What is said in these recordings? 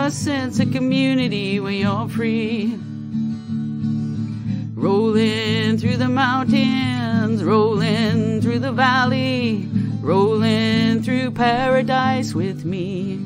a sense of community where you're free. Rolling through the mountains, rolling through the valley, rolling through paradise with me.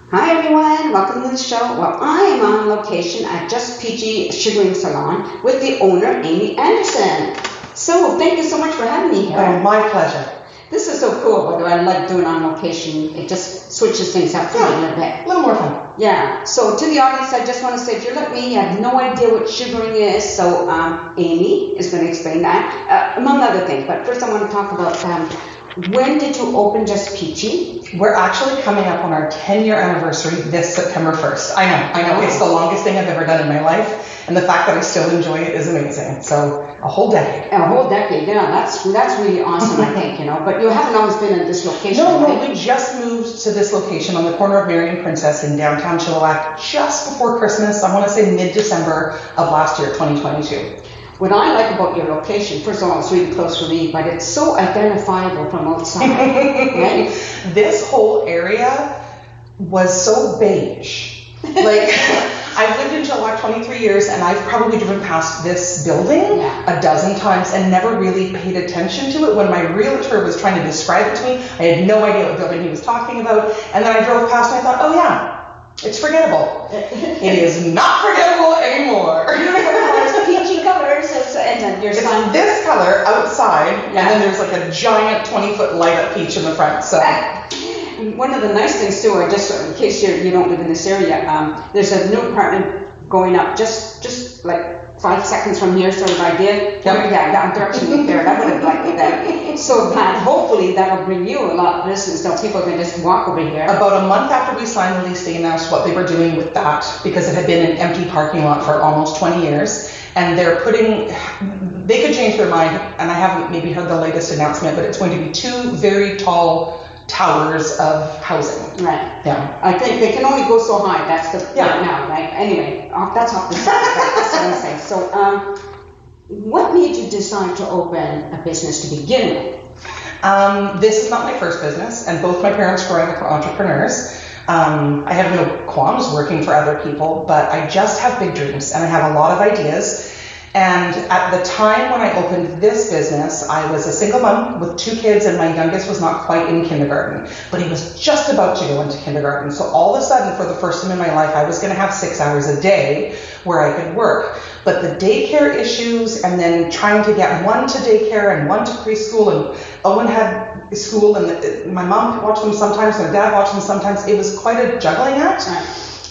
Hi everyone, welcome to the show. Well, I am on location at Just Peachy Sugaring Salon with the owner, Amy Andersen. So thank you so much for having me here. Oh, my pleasure. This is so cool. What I like doing on location, it just switches things up for me a little bit. A little more fun. Yeah, so to the audience, I just want to say, if you're like me, you have no idea what sugaring is, so Amy is going to explain that, among other things. But first I want to talk about, when did you open Just Peachy? We're actually coming up on our 10-year anniversary this September 1st. I know. It's the longest thing I've ever done in my life. And the fact that I still enjoy it is amazing. So a whole decade. A whole decade, yeah. That's really awesome, I think, But you haven't always been in this location, No, right? we just moved to this location on the corner of Mary and Princess in downtown Chilliwack just before Christmas. I want to say mid-December of last year, 2022. What I like about your location, first of all, it's really close for me, but it's so identifiable from outside, right? This whole area was so beige. Like, I've lived in Chilliwack 23 years, and I've probably driven past this building a dozen times and never really paid attention to it. When my realtor was trying to describe it to me, I had no idea what building he was talking about. And then I drove past and I thought, oh yeah, it's forgettable. It is not forgettable anymore. Peachy colors, and then your son. It's this color outside, and then there's like a giant 20-foot light up peach in the front. So. One of the nice things too, or just in case you don't live in this area, there's a new apartment going up just like 5 seconds from here, sort of idea. Yeah, that direction there. That would have liked that. So that hopefully that'll bring you a lot of business, so people can just walk over here. About a month after we signed the lease, they announced what they were doing with that, because it had been an empty parking lot for almost 20 years. And they could change their mind, and I haven't maybe heard the latest announcement, but it's going to be 2 very tall towers of housing. Right. Yeah. I think they can only go so high. That's the right now, right? Anyway, that's off the subject. That's what I'm saying. So, what made you decide to open a business to begin with? This is not my first business, and both my parents growing up were entrepreneurs. I have no qualms working for other people, but I just have big dreams, and I have a lot of ideas. And at the time when I opened this business, I was a single mom with 2 kids, and my youngest was not quite in kindergarten, but he was just about to go into kindergarten. So all of a sudden, for the first time in my life, I was going to have 6 hours a day where I could work. But the daycare issues, and then trying to get one to daycare and one to preschool, and Owen had school, and my mom watched them sometimes, my dad watched them sometimes. It was quite a juggling act.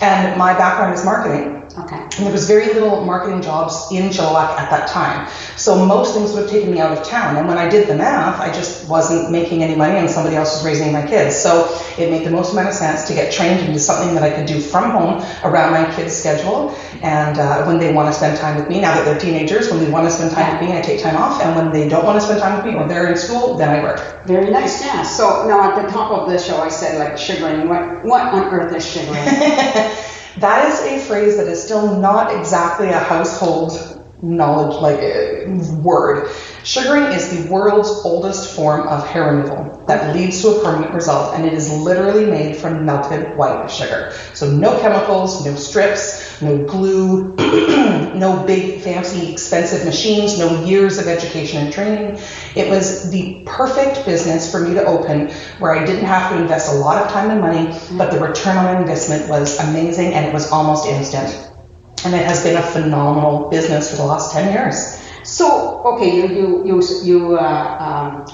And my background is marketing. Okay. And there was very little marketing jobs in Chilliwack at that time. So most things would have taken me out of town. And when I did the math, I just wasn't making any money, and somebody else was raising my kids. So it made the most amount of sense to get trained into something that I could do from home around my kids' schedule. And when they want to spend time with me, now that they're teenagers, when they want to spend time with me, I take time off. And when they don't want to spend time with me or they're in school, then I work. Very nice, yeah. So now at the top of the show, I said like sugaring. What on earth is sugaring? That is a phrase that is still not exactly a household knowledge word. Sugaring is the world's oldest form of hair removal that leads to a permanent result, and it is literally made from melted white sugar. So no chemicals, no strips, no glue, no big fancy expensive machines, no years of education and training. It was the perfect business for me to open, where I didn't have to invest a lot of time and money, but the return on investment was amazing, and it was almost instant. And it has been a phenomenal business for the last 10 years. So, okay, you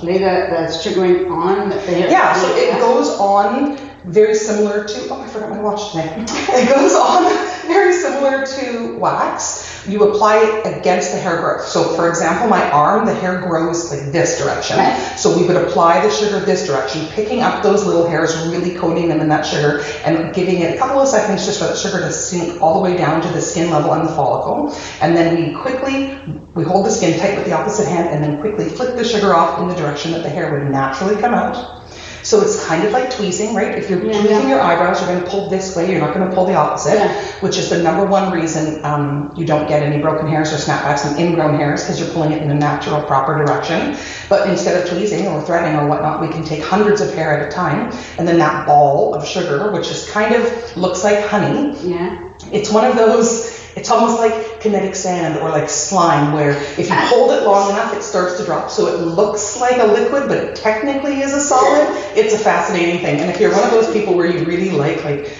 lay the sugaring on the hair. Yeah, so it goes on very similar to, I forgot my watch today. It goes on very similar to wax. You apply it against the hair growth. So for example, my arm, the hair grows like this direction. Right. So we would apply the sugar this direction, picking up those little hairs, really coating them in that sugar, and giving it a couple of seconds just for the sugar to sink all the way down to the skin level and the follicle. And then we hold the skin tight with the opposite hand, and then quickly flick the sugar off in the direction that the hair would naturally come out. So it's kind of like tweezing, right? If you're tweezing your eyebrows, you're going to pull this way, you're not going to pull the opposite, which is the number one reason you don't get any broken hairs or snapbacks and ingrown hairs, because you're pulling it in a natural, proper direction. But instead of tweezing or threading or whatnot, we can take hundreds of hair at a time, and then that ball of sugar, which is kind of looks like honey. It's one of those, it's almost like kinetic sand or like slime, where if you hold it long enough, it starts to drop. So it looks like a liquid, but it technically is a solid. It's a fascinating thing. And if you're one of those people where you really like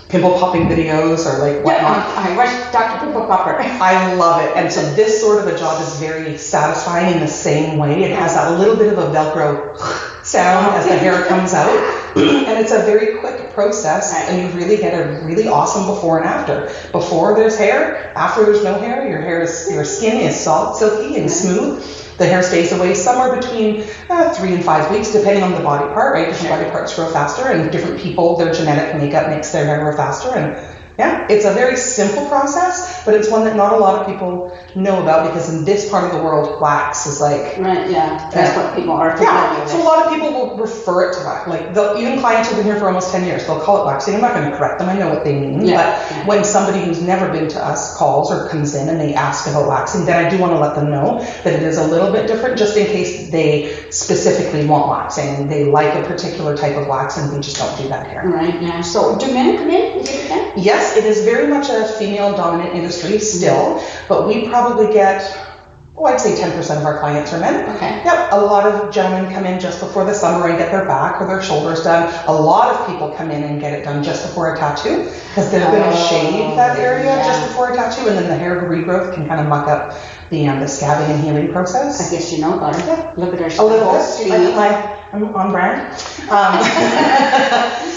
pimple popping videos or like whatnot. I watch Dr. Pimple Popper. I love it. And so this sort of a job is very satisfying in the same way. It has that little bit of a Velcro sound as the hair comes out. And it's a very quick process, and you really get a really awesome before and after. Before there's hair, after there's no hair, your skin is soft, silky and smooth. The hair stays away somewhere between 3 and 5 weeks, depending on the body part, right? Different body parts grow faster, and different people, their genetic makeup makes their hair grow faster. And yeah, it's a very simple process, but it's one that not a lot of people know about, because in this part of the world, wax is like... That's what people are familiar with. So a lot of people will refer it to wax. Like, even clients who've been here for almost 10 years, they'll call it waxing. I'm not going to correct them, I know what they mean. But when somebody who's never been to us calls or comes in and they ask about waxing, then I do want to let them know that it is a little bit different, just in case they specifically want waxing. They like a particular type of wax, and we just don't do that here. So do men come in? Is it okay? Yes, it is very much a female-dominant industry still, but we probably get, I'd say 10% of our clients are men. Yep, a lot of gentlemen come in just before the summer and get their back or their shoulders done. A lot of people come in and get it done just before a tattoo, because they're going to shave that area just before a tattoo, and then the hair regrowth can kind of muck up the scabbing and healing process. I guess you know about it. Look at her a little bit. I'm on brand.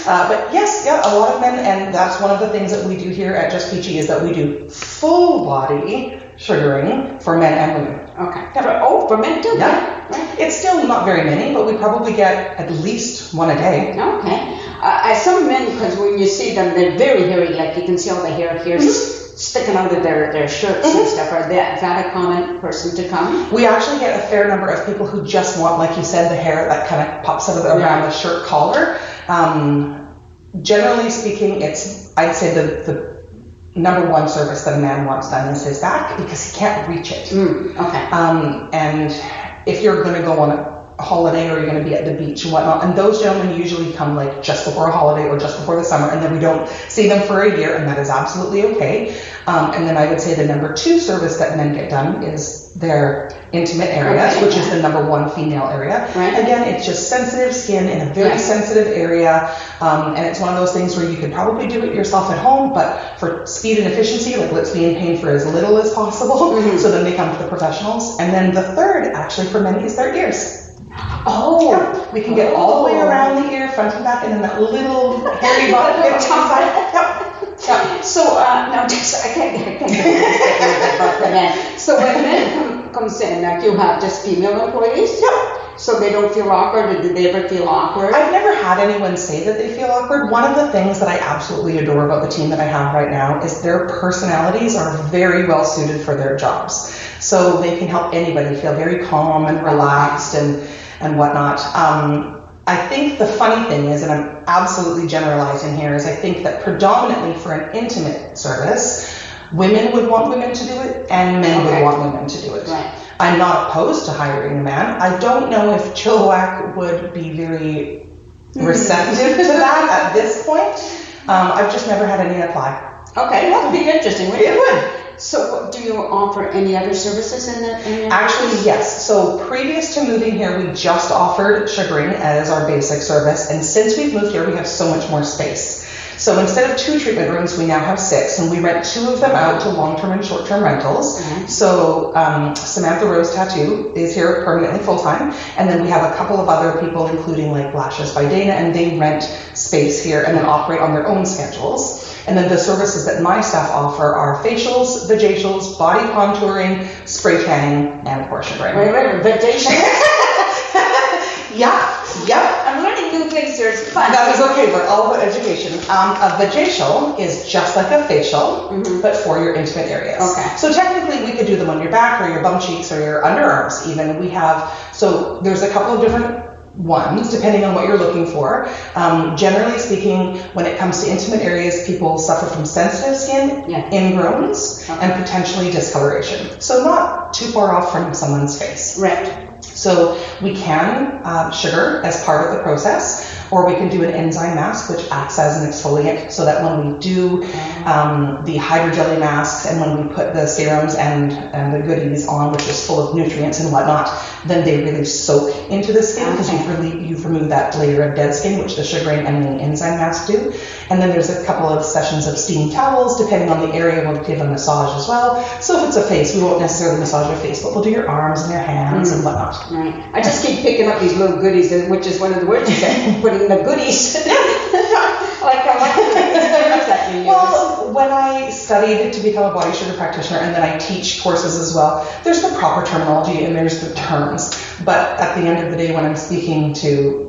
But yes, a lot of men, and that's one of the things that we do here at Just Peachy, is that we do full body sugaring for men and women. For men too? It's still not very many, but we probably get at least one a day. Some men, because when you see them, they're very hairy, like you can see all the hair here sticking out of their shirts and stuff. Is that a common person to come? We actually get a fair number of people who just want, like you said, the hair that kind of pops out of around the shirt collar. Generally speaking, I'd say the number one service that a man wants done is his back, because he can't reach it. And if you're going to go on a holiday, or you're going to be at the beach and whatnot, and those gentlemen usually come like just before a holiday or just before the summer, and then we don't see them for a year, and that is absolutely okay. And then I would say the number two service that men get done is their intimate areas, which is the number one female area. Again, it's just sensitive skin in a very sensitive area, and it's one of those things where you could probably do it yourself at home, but for speed and efficiency, like, let's be in pain for as little as possible. So then they come to the professionals. And then the third, actually, for men, is their ears. We can get all the way around the ear, front and back, and then that little hairy bottom bit inside. So now, I can't get about the men. So when men comes in, like, you have just female employees? So they don't feel awkward, or did they ever feel awkward? I've never had anyone say that they feel awkward. One of the things that I absolutely adore about the team that I have right now is their personalities are very well suited for their jobs. So they can help anybody feel very calm and relaxed and whatnot. I think the funny thing is, and I'm absolutely generalizing here, is I think that predominantly for an intimate service, women would want women to do it, and men would want women to do it. I'm not opposed to hiring a man. I don't know if Chilliwack would be very receptive to that at this point. I've just never had any apply. That would be interesting, wouldn't it? It would. So do you offer any other services in Actually, yes. So previous to moving here, we just offered sugaring as our basic service. And since we've moved here, we have so much more space. So instead of 2 treatment rooms, we now have 6, and we rent 2 of them out to long-term and short-term rentals. So Samantha Rose Tattoo is here permanently full-time, and then we have a couple of other people, including like Lashes by Dana, and they rent space here and then operate on their own schedules. And then the services that my staff offer are facials, vajacials, body contouring, spray tanning, and of course sugaring. Wait, vajacials? Yep. I'm learning new things here. It's fun. That is okay. We're all about education. A vajacial is just like a facial, but for your intimate areas. So technically, we could do them on your back or your bum cheeks or your underarms even. So there's a couple of different ones, depending on what you're looking for. Generally speaking, when it comes to intimate areas, people suffer from sensitive skin, ingrowns, and potentially discoloration. So not too far off from someone's face. Right. So we can sugar as part of the process, or we can do an enzyme mask, which acts as an exfoliant, so that when we do the hydrogelly masks and when we put the serums and the goodies on, which is full of nutrients and whatnot, then they really soak into the skin because you've removed that layer of dead skin, which the sugaring and the enzyme mask do. And then there's a couple of sessions of steam towels, depending on the area. We'll give a massage as well. So if it's a face, we won't necessarily massage your face, but we'll do your arms and your hands and whatnot. Right. I just keep picking up these little goodies, which is one of the words you said, putting the goodies. like that you use. Well, when I studied to become a body sugar practitioner, and then I teach courses as well, there's the proper terminology and there's the terms. But at the end of the day, when I'm speaking to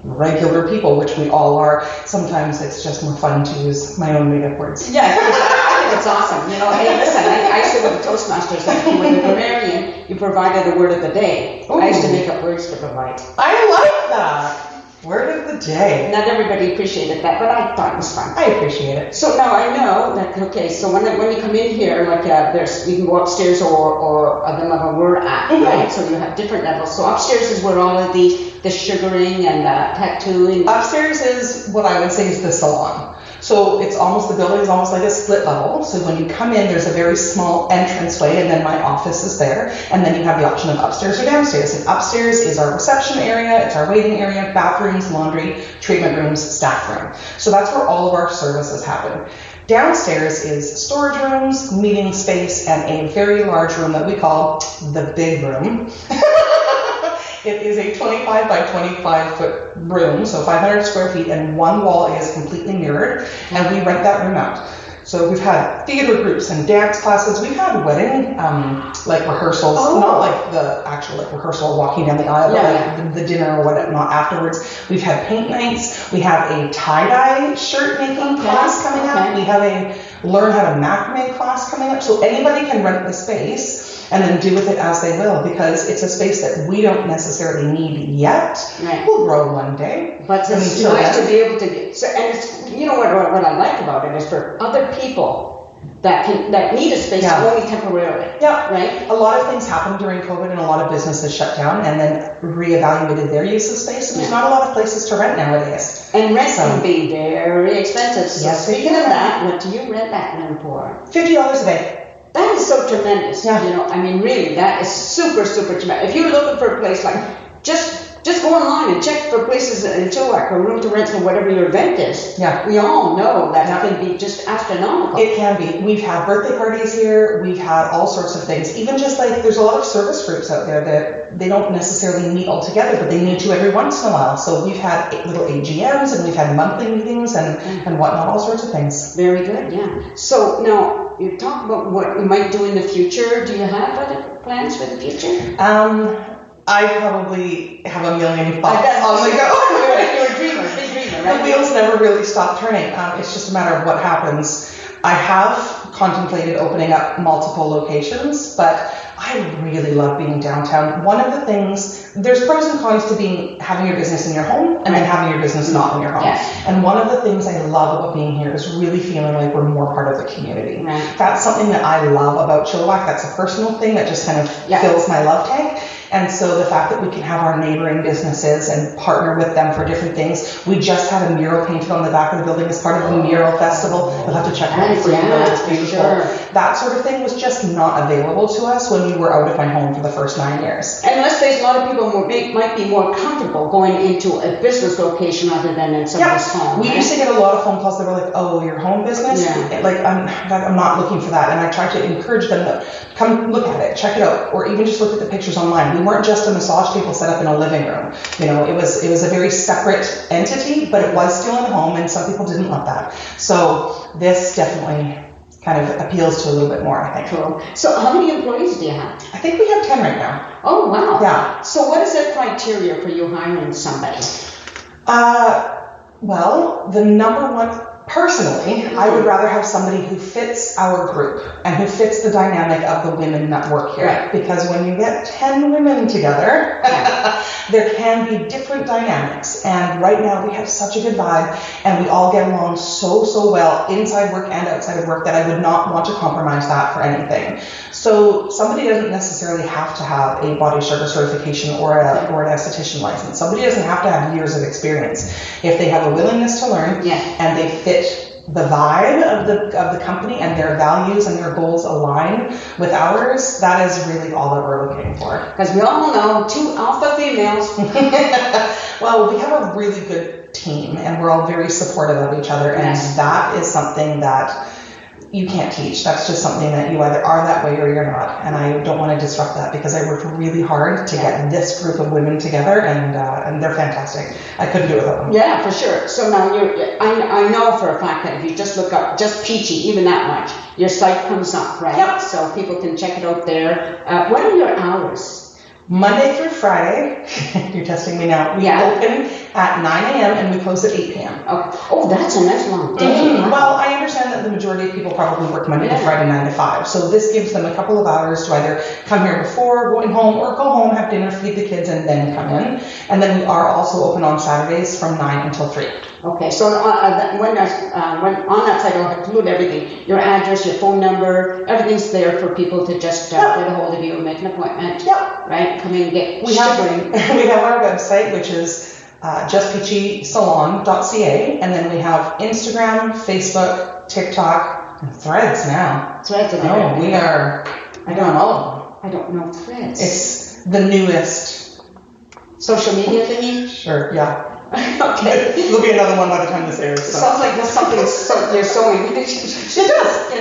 regular people, which we all are, sometimes it's just more fun to use my own made-up words. Yeah, I think it's awesome. You know, hey, listen, I used to go to Toastmasters, like when the grammarian, you provided a word of the day. Ooh. I used to make up words to provide. I like that. Word of the day. Not everybody appreciated that, but I thought it was fun. I appreciate it. So now I know that, okay, so when you come in here, like you can go upstairs or them have a word app, right? So you have different levels. So upstairs is where all of the sugaring and tattooing. Upstairs is what I would say is the salon. So the building is almost like a split level. So when you come in, there's a very small entranceway, and then my office is there. And then you have the option of upstairs or downstairs. And upstairs is our reception area, it's our waiting area, bathrooms, laundry, treatment rooms, staff room. So that's where all of our services happen. Downstairs is storage rooms, meeting space, and a very large room that we call the big room. It is a 25 by 25 foot room, so 500 square feet, and one wall is completely mirrored, and we rent that room out. So we've had theater groups and dance classes. We've had wedding rehearsals, not like the actual rehearsal walking down the aisle, but like the dinner or whatnot afterwards. We've had paint nights. We have a tie-dye shirt making class coming up. We have a learn how to macrame class coming up. So anybody can rent the space and then do with it as they will, because it's a space that we don't necessarily need yet. Right. We'll grow one day. But it's nice to be able to get, so, and it's, you know what I like about it is for other people that need a space only temporarily. Yeah. Right? A lot of things happened during COVID, and a lot of businesses shut down and then reevaluated their use of space, and there's not a lot of places to rent nowadays. And rent can be very expensive. So yes, speaking of that, what do you rent that room for? $50 a day. That is so tremendous. Yeah. You know, I mean, really, that is super, super tremendous. If you're looking for a place, like, just go online and check for places in Chilliwack or room to rent for whatever your event is. Yeah. We all know that it can be just astronomical. It can be. We've had birthday parties here. We've had all sorts of things. Even just like, there's a lot of service groups out there that they don't necessarily meet all together, but they need to every once in a while. So we've had little AGMs, and we've had monthly meetings and whatnot, all sorts of things. Very good, yeah. So now, you talk about what you might do in the future. Do you have other plans for the future? I probably have a million thoughts on the go. You're a dreamer, big dreamer, right? The wheels never really stop turning. It's just a matter of what happens. I have contemplated opening up multiple locations, but I really love being downtown. One of the things, there's pros and cons to having your business in your home and then having your business not in your home. Yes. And one of the things I love about being here is really feeling like we're more part of the community. Right. That's something that I love about Chilliwack. That's a personal thing that just kind of fills my love tank. And so the fact that we can have our neighboring businesses and partner with them for different things. We just had a mural painted on the back of the building as part of the mural festival. You'll have to check it out for it's beautiful. Sure. That sort of thing was just not available to us when we were out of my home for the first 9 years. And let's face, a lot of people might be more comfortable going into a business location rather than in somebody's home. We used to get a lot of phone calls that were like, "Oh, your home business? Yeah. Like, I'm not looking for that." And I tried to encourage them to come look at it, check it out, or even just look at the pictures online. We weren't just a massage table set up in a living room. You know, it was a very separate entity, but it was still in a home, and some people didn't love that. So this definitely kind of appeals to a little bit more, I think. Cool. So how many employees do you have? I think we have 10 right now. Oh, wow. Yeah. So what is the criteria for you hiring somebody? Well, the number one, personally, I would rather have somebody who fits our group and who fits the dynamic of the women that work here. Right. Because when you get 10 women together, there can be different dynamics. And right now we have such a good vibe and we all get along so well inside work and outside of work that I would not want to compromise that for anything. So somebody doesn't necessarily have to have a body sugar certification or an esthetician license. Somebody doesn't have to have years of experience. If they have a willingness to learn and they fit the vibe of the company and their values and their goals align with ours, that is really all that we're looking for. Because we all know 2 alpha females. Well, we have a really good team and we're all very supportive of each other, and that is something that you can't teach. That's just something that you either are that way or you're not. And I don't want to disrupt that because I worked really hard to get this group of women together, and they're fantastic. I couldn't do it without them. Yeah, for sure. So now I know for a fact that if you just look up Just Peachy, even that much, your site comes up, right? Yep. So people can check it out there. What are your hours? Monday through Friday, you're testing me now. We open at 9 a.m. and we close at 8 p.m. Okay. Oh, that's a nice long day. Mm-hmm. Well, I understand that the majority of people probably work Monday to Friday 9 to 5. So this gives them a couple of hours to either come here before going home or go home, have dinner, feed the kids, and then come in. And then we are also open on Saturdays from 9 until 3. Okay, so when on that site, I'll include everything. Your address, your phone number, everything's there for people to just get a hold of you and make an appointment. Yep. Right? Come in and get we have our website, which is justpeachysalon.ca, and then we have Instagram, Facebook, TikTok, and Threads now. Threads. Oh, we are. I don't know. I don't know Threads. It's the newest social media thingy. Sure. Yeah. Okay. There'll be another one by the time this airs. So. Sounds like there's something you're sewing. It does.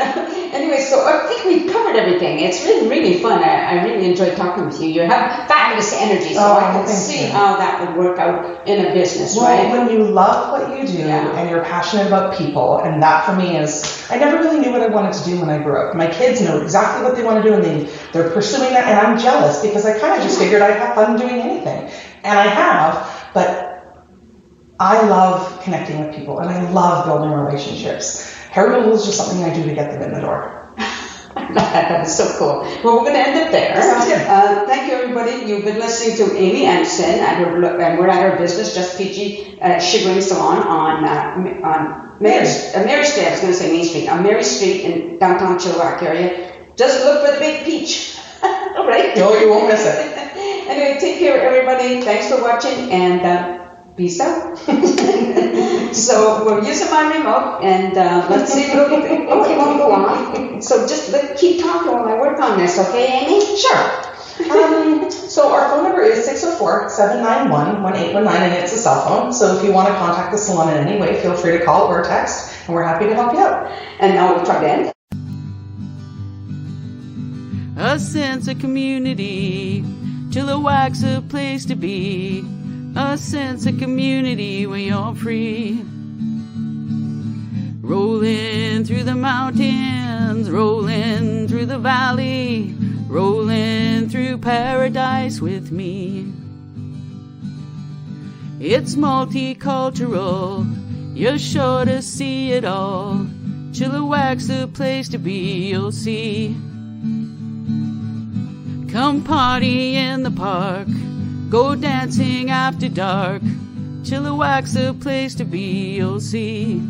Anyway, so I think we've covered everything. It's really fun. I really enjoyed talking with you. You have fabulous energy, so I can see how that would work out in a business, right? When you love what you do and you're passionate about people, and that for me is, I never really knew what I wanted to do when I grew up. My kids know exactly what they want to do, and they're pursuing that, and I'm jealous because I kind of just figured I'd have fun doing anything. And I have, but I love connecting with people and I love building relationships. Hair removal is just something I do to get them in the door. That is so cool. Well, we're going to end it there. Sounds good. Thank you, everybody. You've been listening to Amy Andersen, and we're at our business, Just Peachy Sugaring Salon on Mary Street. I was going to say Main Street. On Mary Street in downtown Chilliwack area. Just look for the big peach. All right? No, you won't miss it. Anyway, take care, everybody. Thanks for watching, and peace out. So we're using my remote, and let's see if it won't go on. So just keep talking while I work on this, okay, Amy? Sure. So our phone number is 604-791-1819, and it's a cell phone. So if you want to contact the salon in any way, feel free to call or text, and we're happy to help you out. And now we'll try to end. A sense of community, Chilliwack's a place to be. A sense of community where you're free. Rolling through the mountains, rolling through the valley, rolling through paradise with me. It's multicultural, you're sure to see it all. Chilliwack's the place to be, you'll see. Come party in the park, go dancing after dark. Chilliwack's a place to be, you'll see.